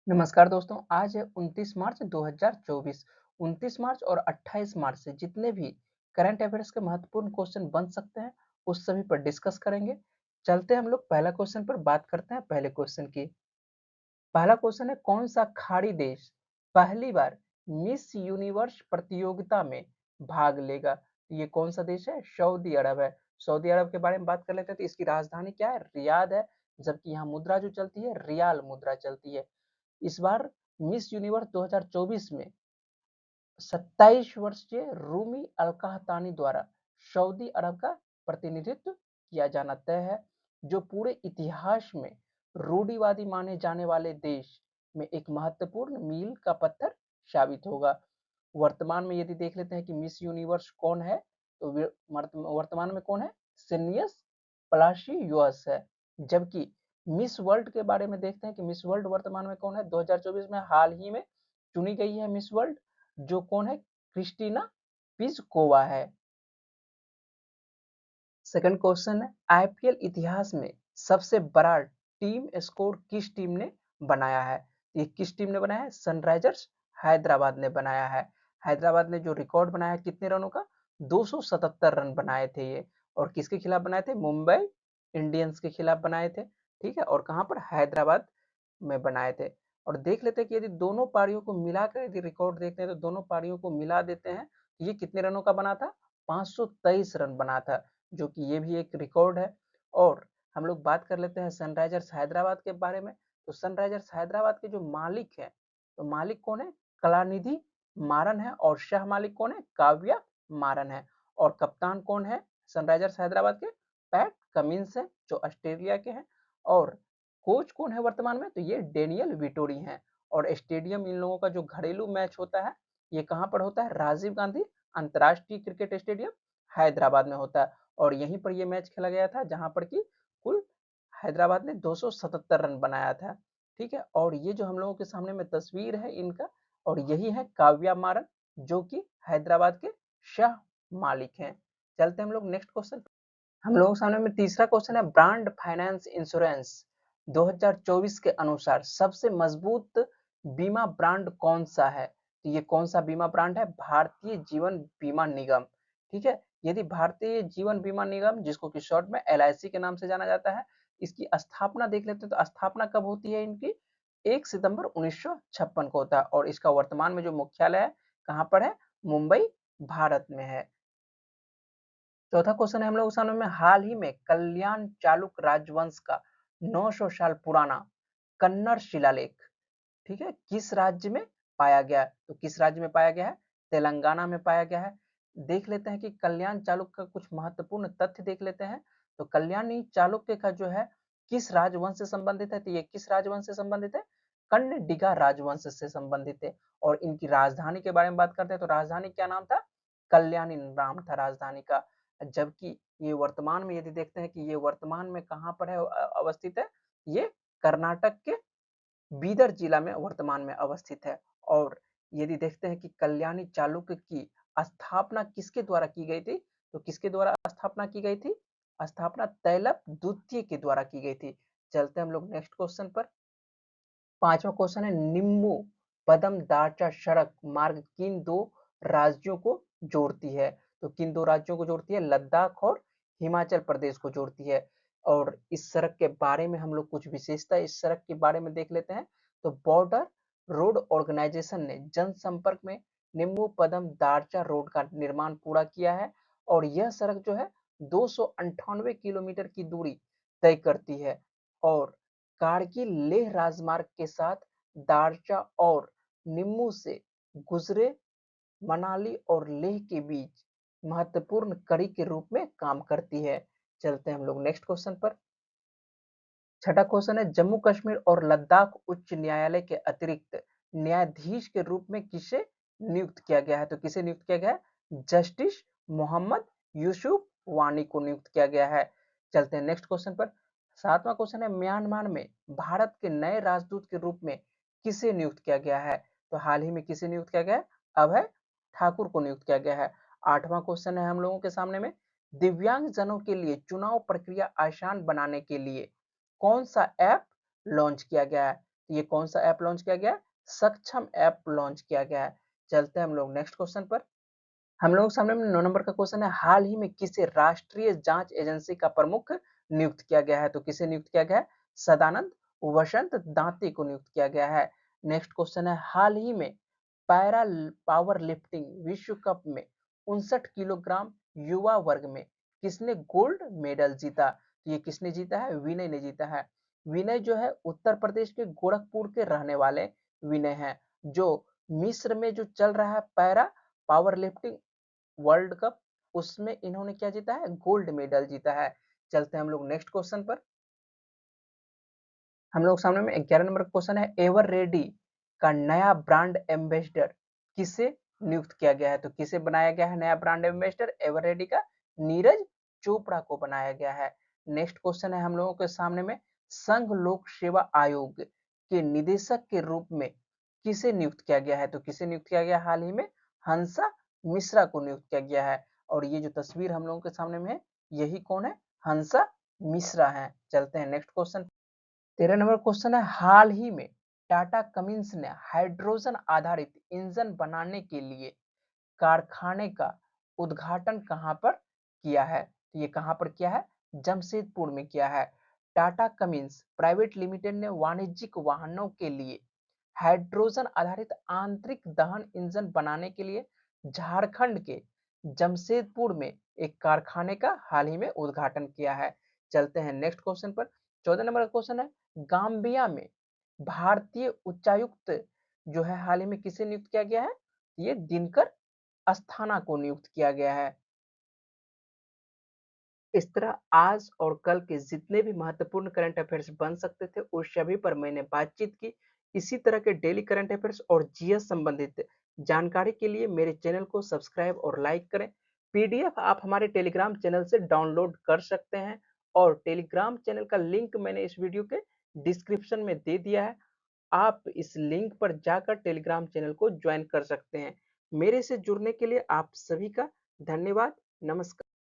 नमस्कार दोस्तों, आज है 29 मार्च 2024। 29 मार्च और 28 मार्च से जितने भी करंट अफेयर्स के महत्वपूर्ण क्वेश्चन बन सकते हैं, उस सभी पर डिस्कस करेंगे। चलते हैं हम लोग पहला क्वेश्चन पर बात करते हैं पहले क्वेश्चन की। पहला क्वेश्चन है, कौन सा खाड़ी देश पहली बार मिस यूनिवर्स प्रतियोगिता में भाग लेगा? ये कौन सा देश है? सऊदी अरब है। सऊदी अरब के बारे में बात कर लेते हैं तो इसकी राजधानी क्या है? रियाद है। जबकि यहाँ मुद्रा जो चलती है, रियाल मुद्रा चलती है। इस बार मिस यूनिवर्स 2024 में 27 वर्षीय रूमी अल-काहतानी द्वारा सऊदी अरब का प्रतिनिधित्व किया जाना तय है, जो पूरे इतिहास में रूढ़िवादी माने जाने वाले देश में एक महत्वपूर्ण मील का पत्थर साबित होगा। वर्तमान में यदि देख लेते हैं कि मिस यूनिवर्स कौन है, तो वर्तमान में कौन है? सीनियस पलाशियोस है। जबकि मिस वर्ल्ड के बारे में देखते हैं कि मिस वर्ल्ड वर्तमान में कौन है? 2024 में हाल ही में चुनी गई है मिस वर्ल्ड, जो कौन है? क्रिस्टीना पिज़कोवा है। सेकंड क्वेश्चन है, आईपीएल इतिहास में सबसे बड़ा टीम स्कोर किस टीम ने बनाया है? ये किस टीम ने बनाया है? सनराइजर्स हैदराबाद ने बनाया है। हैदराबाद ने जो रिकॉर्ड बनाया है कितने रनों का? 277 रन बनाए थे ये। और किसके खिलाफ बनाए थे? मुंबई इंडियंस के खिलाफ बनाए थे। ठीक है, और कहां पर? हैदराबाद में बनाए थे। और देख लेते हैं कि यदि दोनों पारियों को मिलाकर यदि रिकॉर्ड देखते हैं तो दोनों पारियों को मिला देते हैं, ये कितने रनों का बना था? 523 रन बना था, जो कि ये भी एक रिकॉर्ड है। और हम लोग बात कर लेते हैं सनराइजर्स हैदराबाद के बारे में। तो सनराइजर्स हैदराबाद के जो मालिक हैं, तो मालिक कौन है? कलानिधि मारन है। और शाह मालिक कौन है? काव्या मारन है। और कप्तान कौन है सनराइजर्स हैदराबाद के? पैट कमिंस है, जो ऑस्ट्रेलिया के हैं। और कोच कौन है वर्तमान में? तो ये डेनियल विटोरी हैं। और स्टेडियम इन लोगों का जो घरेलू मैच होता है, ये कहाँ पर होता है? राजीव गांधी अंतर्राष्ट्रीय क्रिकेट स्टेडियम हैदराबाद में होता है। और यहीं पर ये मैच खेला गया था, जहां पर कि कुल हैदराबाद ने 277 रन बनाया था। ठीक है, और ये जो हम लोगों के सामने में तस्वीर है इनका, और यही है काव्या मारन, जो कि हैदराबाद के शाह मालिक हैं। चलते हम लोग नेक्स्ट क्वेश्चन। हम लोगों के सामने में तीसरा क्वेश्चन है, ब्रांड फाइनेंस इंश्योरेंस 2024 के अनुसार सबसे मजबूत बीमा ब्रांड कौन सा है? तो ये कौन सा बीमा ब्रांड है? भारतीय जीवन बीमा निगम। ठीक है, यदि भारतीय जीवन बीमा निगम, जिसको कि शॉर्ट में एलआईसी के नाम से जाना जाता है, इसकी स्थापना देख लेते हैं तो स्थापना कब होती है इनकी? 1 सितंबर 1956 को होता है। और इसका वर्तमान में जो मुख्यालय है, कहाँ पर है? मुंबई भारत में है। चौथा क्वेश्चन है हम लोग के सामने में, हाल ही में कल्याण चालुक्य राजवंश का 900 साल पुराना कन्नड़ शिलालेख, ठीक है, किस राज्य में पाया गया? तो किस राज्य में पाया गया है? तेलंगाना में पाया गया है। देख लेते हैं कि कल्याण चालुक्य का कुछ महत्वपूर्ण तथ्य देख लेते हैं। तो कल्याणी चालुक्य का जो है किस राजवंश से संबंधित है? तो ये किस राजवंश से संबंधित है? कन्नडिगा राजवंश से संबंधित है। और इनकी राजधानी के बारे में बात करते हैं तो राजधानी क्या नाम था? कल्याणी नाम था राजधानी का। जबकि ये वर्तमान में यदि देखते हैं कि ये वर्तमान में कहाँ पर है अवस्थित है, ये कर्नाटक के बीदर जिला में वर्तमान में अवस्थित है। और यदि देखते हैं कि कल्याणी चालुक्य की स्थापना किसके द्वारा की गई थी, तो किसके द्वारा स्थापना की गई थी? स्थापना तैलप द्वितीय के द्वारा की गई थी। चलते हम लोग नेक्स्ट क्वेश्चन पर। पांचवा क्वेश्चन है, निम्बू पदम दार्चा सड़क मार्ग किन दो राज्यों को जोड़ती है? तो किन दो राज्यों को जोड़ती है? लद्दाख और हिमाचल प्रदेश को जोड़ती है। और इस सड़क के बारे में हम लोग कुछ विशेषता इस सड़क के बारे में देख लेते हैं। तो बॉर्डर रोड ऑर्गेनाइजेशन ने जनसंपर्क में निम्बू पदम दार्चा रोड का निर्माण पूरा किया है। और यह सड़क जो है 298 किलोमीटर की दूरी तय करती है। और कारगिल लेह राजमार्ग के साथ दार्चा और निम्बू से गुजरे मनाली और लेह के बीच महत्वपूर्ण कड़ी के रूप में काम करती है। चलते हैं हम लोग नेक्स्ट क्वेश्चन पर। छठा क्वेश्चन है, जम्मू कश्मीर और लद्दाख उच्च न्यायालय के अतिरिक्त न्यायाधीश के रूप में किसे नियुक्त किया गया है? तो किसे नियुक्त किया गया है? जस्टिस मोहम्मद यूसुफ वानी को नियुक्त किया गया है। चलते हैं नेक्स्ट क्वेश्चन पर। सातवां क्वेश्चन है, म्यांमार में भारत के नए राजदूत के रूप में किसे नियुक्त किया गया है? तो हाल ही में किसे नियुक्त किया गया है? अभय ठाकुर को नियुक्त किया गया है। आठवां क्वेश्चन है हम लोगों के सामने में, दिव्यांग जनों के लिए चुनाव प्रक्रिया आसान बनाने के लिए कौन सा ऐप लॉन्च किया गया है? ये कौन सा ऐप लॉन्च किया गया है? सक्षम ऐप लॉन्च किया गया है। चलते हैं हम लोग नेक्स्ट क्वेश्चन पर। हम लोगों के सामने में 9 नंबर का क्वेश्चन है, हाल ही में किसे राष्ट्रीय जांच एजेंसी का प्रमुख नियुक्त किया गया है? तो किसे नियुक्त किया गया है? सदानंद वसंत दांती को नियुक्त किया गया है। नेक्स्ट क्वेश्चन है, हाल ही में पैरा पावर लिफ्टिंग विश्व कप में 59 किलोग्राम युवा वर्ग में किसने गोल्ड मेडल जीता? तो ये किसने जीता है? विनय ने जीता है। विनय जो है उत्तर प्रदेश के गोरखपुर के रहने वाले विनय हैं, जो मिस्र में जो चल रहा है para power lifting world cup, उसमें इन्होंने क्या जीता है? गोल्ड मेडल जीता है। चलते हैं हम लोग नेक्स्ट क्वेश्चन पर। हम लोग सामने में 11 नंबर का क्वेश्चन है, एवर रेडी का नया ब्रांड एम्बेसडर किसे नियुक्त किया गया है? तो किसे बनाया गया है नया ब्रांड एम्बेसडर एवर रेडी का? नीरज चोपड़ा को बनाया गया है। नेक्स्ट क्वेश्चन है हम लोगों के सामने में, संघ लोक सेवा आयोग के निदेशक के रूप में किसे नियुक्त किया गया है? तो किसे नियुक्त किया गया? हाल ही में हंसा मिश्रा को नियुक्त किया गया है। और ये जो तस्वीर हम लोगों के सामने में है, यही कौन है? हंसा मिश्रा है। चलते हैं नेक्स्ट क्वेश्चन। 13 नंबर क्वेश्चन है, हाल ही में टाटा कमिंस ने हाइड्रोजन आधारित इंजन बनाने के लिए कारखाने का उद्घाटन कहां पर किया है? तो ये कहां पर किया है? जमशेदपुर में किया है। टाटा कमिंस प्राइवेट लिमिटेड ने वाणिज्यिक वाहनों के लिए हाइड्रोजन आधारित आंतरिक दहन इंजन बनाने के लिए झारखंड के जमशेदपुर में एक कारखाने का हाल ही में उद्घाटन किया है। चलते हैं नेक्स्ट क्वेश्चन पर। 14 नंबर का क्वेश्चन है, गाम्बिया में भारतीय उच्चायुक्त जो है हाल ही में किसे नियुक्त किया गया है? ये दिनकर अस्थाना को नियुक्त किया गया है। इस तरह आज और कल के जितने भी महत्वपूर्ण करंट अफेयर्स बन सकते थे, उस सभी पर मैंने बातचीत की। इसी तरह के डेली करंट अफेयर्स और जीएस संबंधित जानकारी के लिए मेरे चैनल को सब्सक्राइब और लाइक करें। पीडीएफ आप हमारे टेलीग्राम चैनल से डाउनलोड कर सकते हैं, और टेलीग्राम चैनल का लिंक मैंने इस वीडियो के डिस्क्रिप्शन में दे दिया है। आप इस लिंक पर जाकर टेलीग्राम चैनल को ज्वाइन कर सकते हैं। मेरे से जुड़ने के लिए आप सभी का धन्यवाद। नमस्कार।